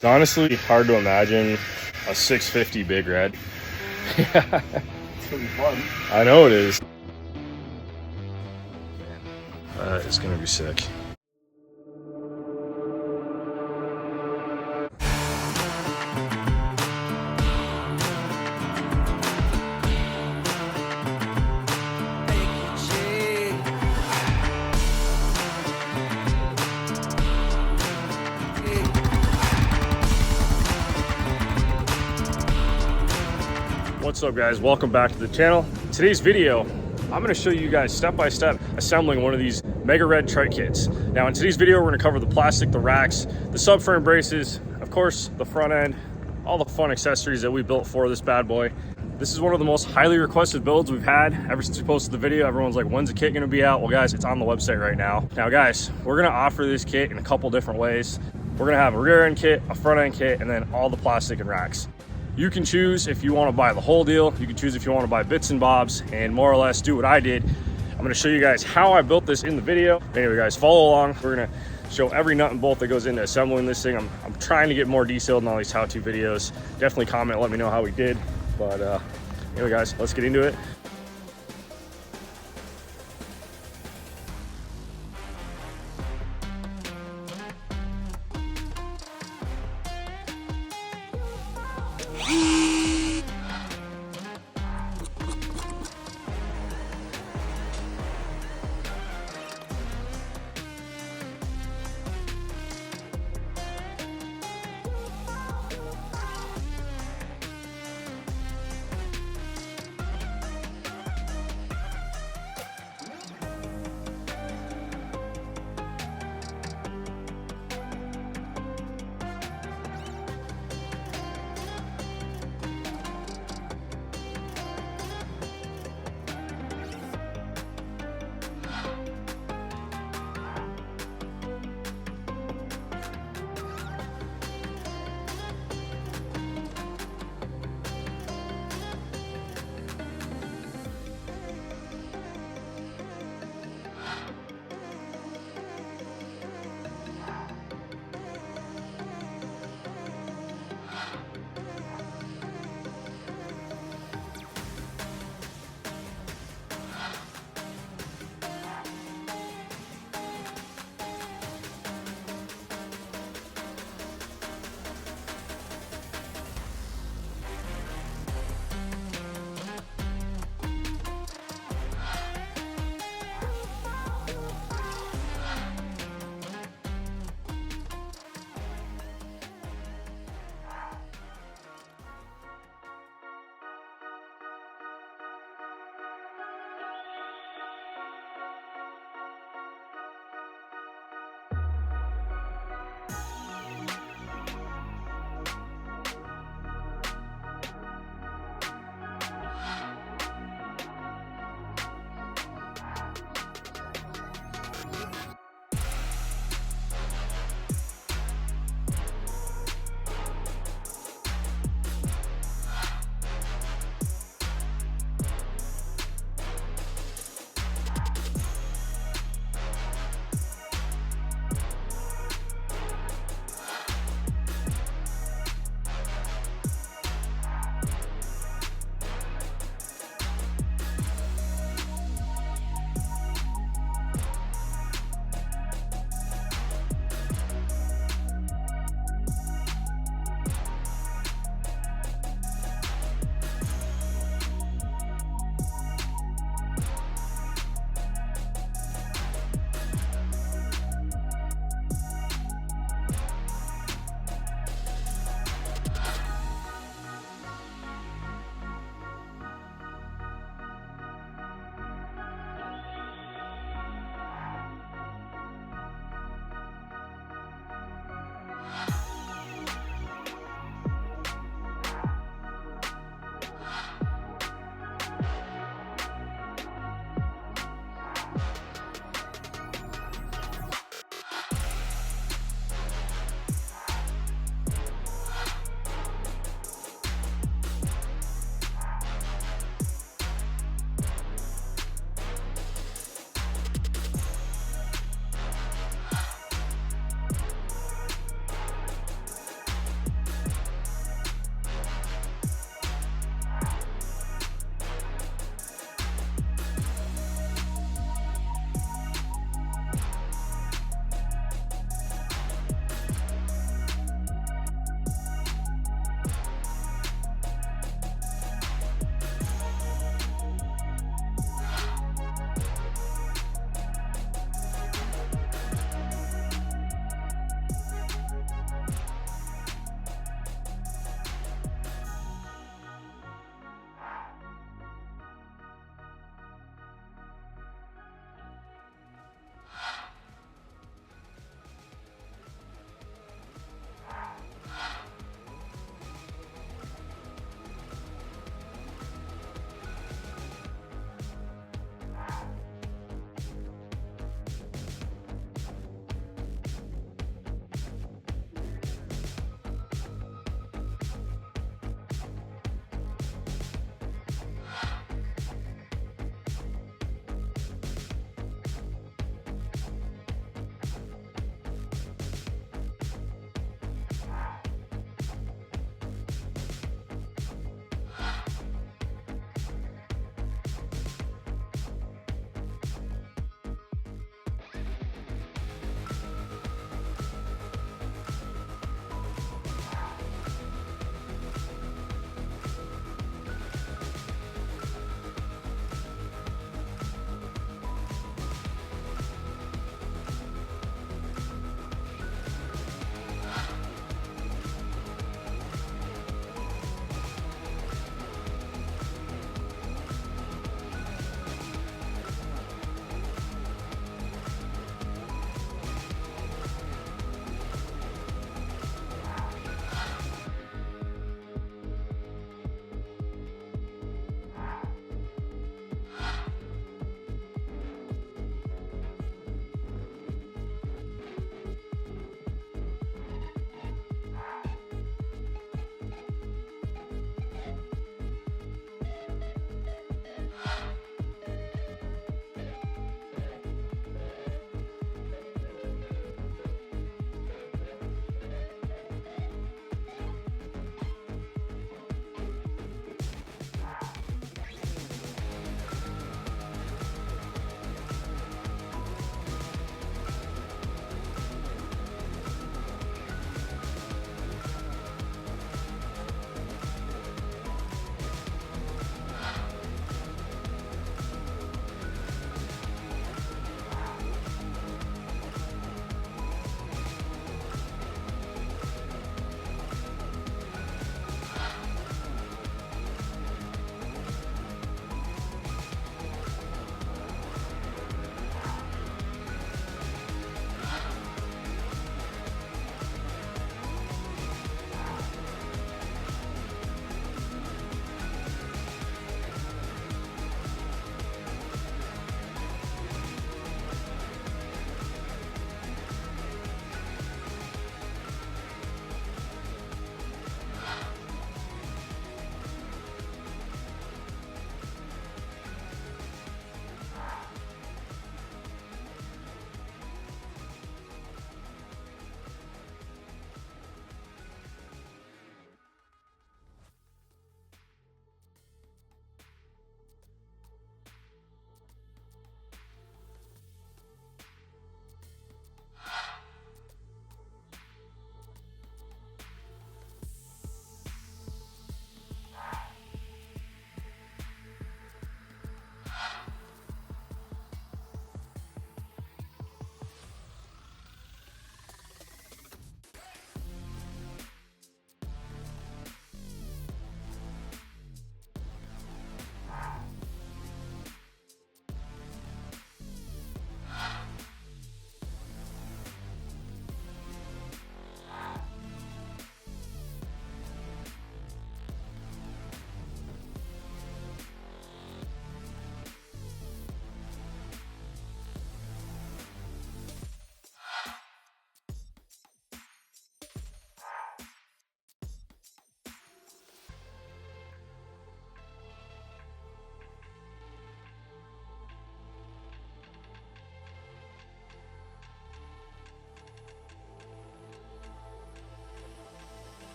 It's honestly hard to imagine a 650 Big Red. Yeah, It's gonna be fun. I know it is. That is gonna be sick. What's up, guys? Welcome back to the channel. Today's video, I'm going to show you guys step by step assembling one of these Mega Red trike kits. Now in today's video, we're going to cover the plastic, the racks, the subframe braces, of course the front end, all the fun accessories that we built for this bad boy. This is one of the most highly requested builds we've had ever since we posted the video. Everyone's like, when's the kit going to be out? Well guys, it's on the website right now. Now guys, we're going to offer this kit in a couple different ways. We're going to have a rear end kit, a front end kit, and then all the plastic and racks. You can choose if you want to buy the whole deal. You can choose if you want to buy bits and bobs and more or less do what I did. I'm going to show you guys how I built this in the video. Anyway, guys, follow along. We're going to show every nut and bolt that goes into assembling this thing. I'm trying to get more detailed in all these how-to videos. Definitely comment, let me know how we did. But anyway, guys, let's get into it.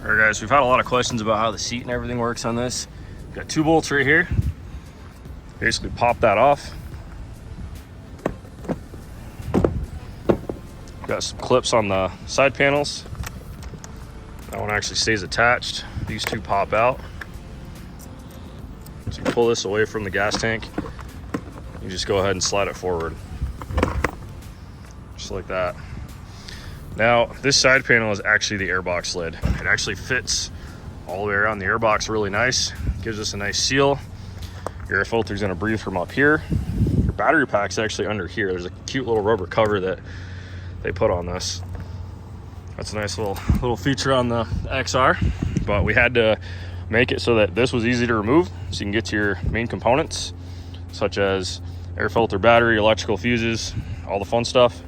All right guys, we've had a lot of questions about how the seat and everything works on this. We've got 2 bolts right here. Basically pop that off. We've got some clips on the side panels. That one actually stays attached. These 2 pop out. So you pull this away from the gas tank. You just go ahead and slide it forward. Just like that. Now, this side panel is actually the airbox lid. It actually fits all the way around the airbox really nice. Gives us a nice seal. Your air filter is going to breathe from up here. Your battery pack's actually under here. There's a cute little rubber cover that they put on this. That's a nice little feature on the XR, but we had to make it so that this was easy to remove so you can get to your main components, such as air filter, battery, electrical fuses, all the fun stuff.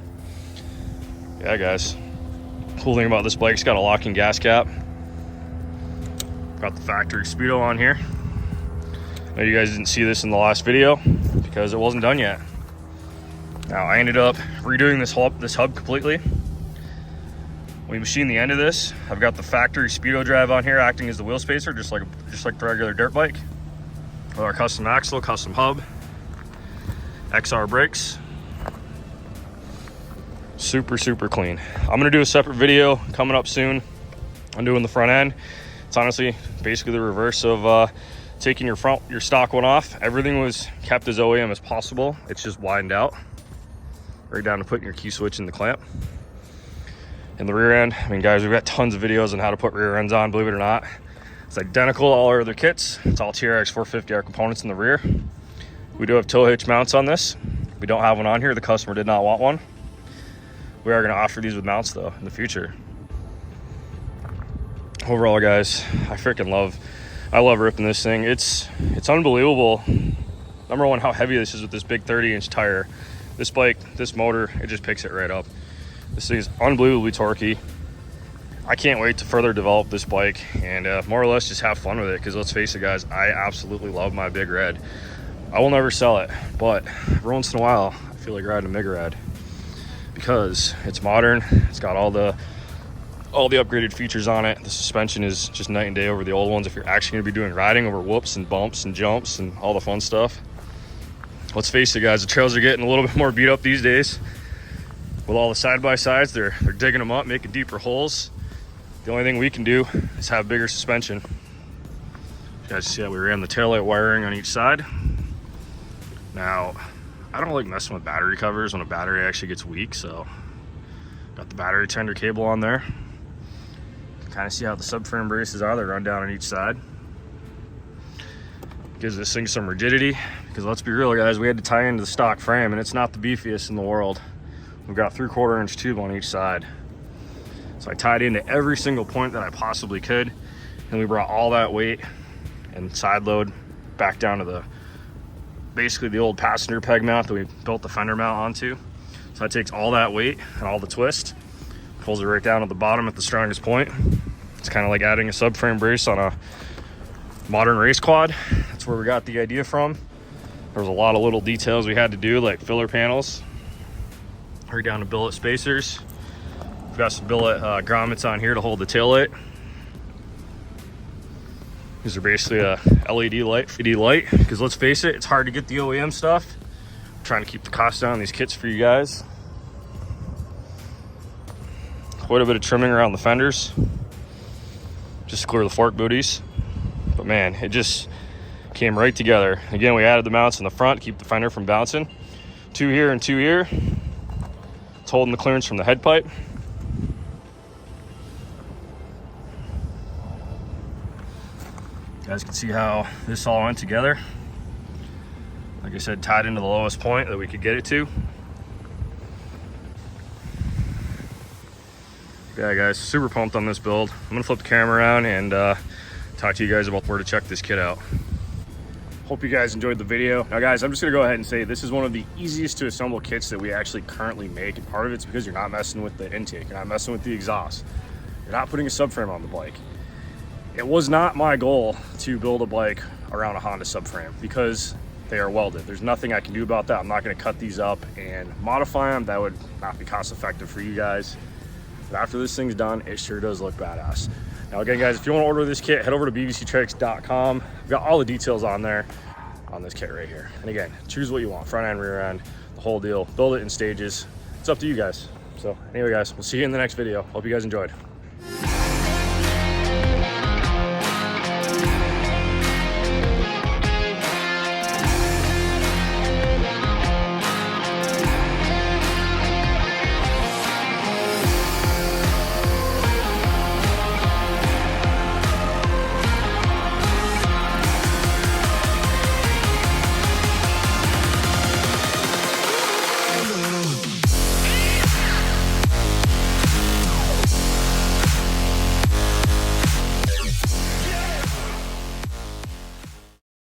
Yeah guys, cool thing about this bike, it's got a locking gas cap. Got the factory speedo on here. I know you guys didn't see this in the last video because it wasn't done yet. Now I ended up redoing this hub completely. We machined the end of this. I've got the factory speedo drive on here acting as the wheel spacer, just like the regular dirt bike. With our custom axle, custom hub, XR brakes. Super clean. I'm gonna do a separate video coming up soon on doing the front end. It's honestly basically the reverse of taking your stock one off. Everything was kept as OEM as possible. It's just widened out right down to putting your key switch in the clamp. And the rear end, I mean guys, we've got tons of videos on how to put rear ends on, believe it or not. It's identical to all our other kits. It's all TRX 450R components in the rear. We do have tow hitch mounts on this. We don't have one on here. The customer did not want one. We are going to offer these with mounts though in the future. Overall guys, I love ripping this thing. It's unbelievable. Number one, how heavy this is with this big 30-inch tire. This bike, this motor, it just picks it right up. This thing is unbelievably torquey. I can't wait to further develop this bike and more or less just have fun with it, because let's face it guys, I absolutely love my Big Red. I will never sell it, but every once in a while I feel like riding a Big Red because it's modern. It's got all the upgraded features on it. The suspension is just night and day over the old ones if you're actually going to be doing riding over whoops and bumps and jumps and all the fun stuff. Let's face it guys, the trails are getting a little bit more beat up these days. With all the side-by-sides, they're digging them up, making deeper holes. The only thing we can do is have bigger suspension. You guys see how we ran the taillight wiring on each side. Now, I don't like messing with battery covers when a battery actually gets weak, so got the battery tender cable on there. Kind of see how the subframe braces are. They run down on each side. Gives this thing some rigidity, because let's be real guys, we had to tie into the stock frame and it's not the beefiest in the world. We've got 3/4 inch tube on each side. So I tied into every single point that I possibly could, and we brought all that weight and side load back down to basically the old passenger peg mount that we built the fender mount onto. So that takes all that weight and all the twist, pulls it right down to the bottom at the strongest point. It's kind of like adding a subframe brace on a modern race quad. That's where we got the idea from. There was a lot of little details we had to do, like filler panels, right down to billet spacers. We've got some billet grommets on here to hold the taillight. These are basically a LED light, because let's face it, it's hard to get the OEM stuff. I'm trying to keep the cost down on these kits for you guys. Quite a bit of trimming around the fenders, just to clear the fork booties. But man, it just came right together. Again, we added the mounts in the front to keep the fender from bouncing. 2 here and 2 here. It's holding the clearance from the head pipe. You guys can see how this all went together. Like I said, tied into the lowest point that we could get it to. Yeah guys, super pumped on this build. I'm gonna flip the camera around and talk to you guys about where to check this kit out. Hope you guys enjoyed the video. Now guys, I'm just gonna go ahead and say this is one of the easiest to assemble kits that we actually currently make, and part of it's because you're not messing with the intake, you're not messing with the exhaust, you're not putting a subframe on the bike. It was not my goal to build a bike around a Honda subframe because they are welded. There's nothing I can do about that. I'm not gonna cut these up and modify them. That would not be cost effective for you guys. But after this thing's done, it sure does look badass. Now again, guys, if you want to order this kit, head over to bvctrikes.com. We've got all the details on there on this kit right here. And again, choose what you want, front end, rear end, the whole deal. Build it in stages. It's up to you guys. So anyway, guys, we'll see you in the next video. Hope you guys enjoyed.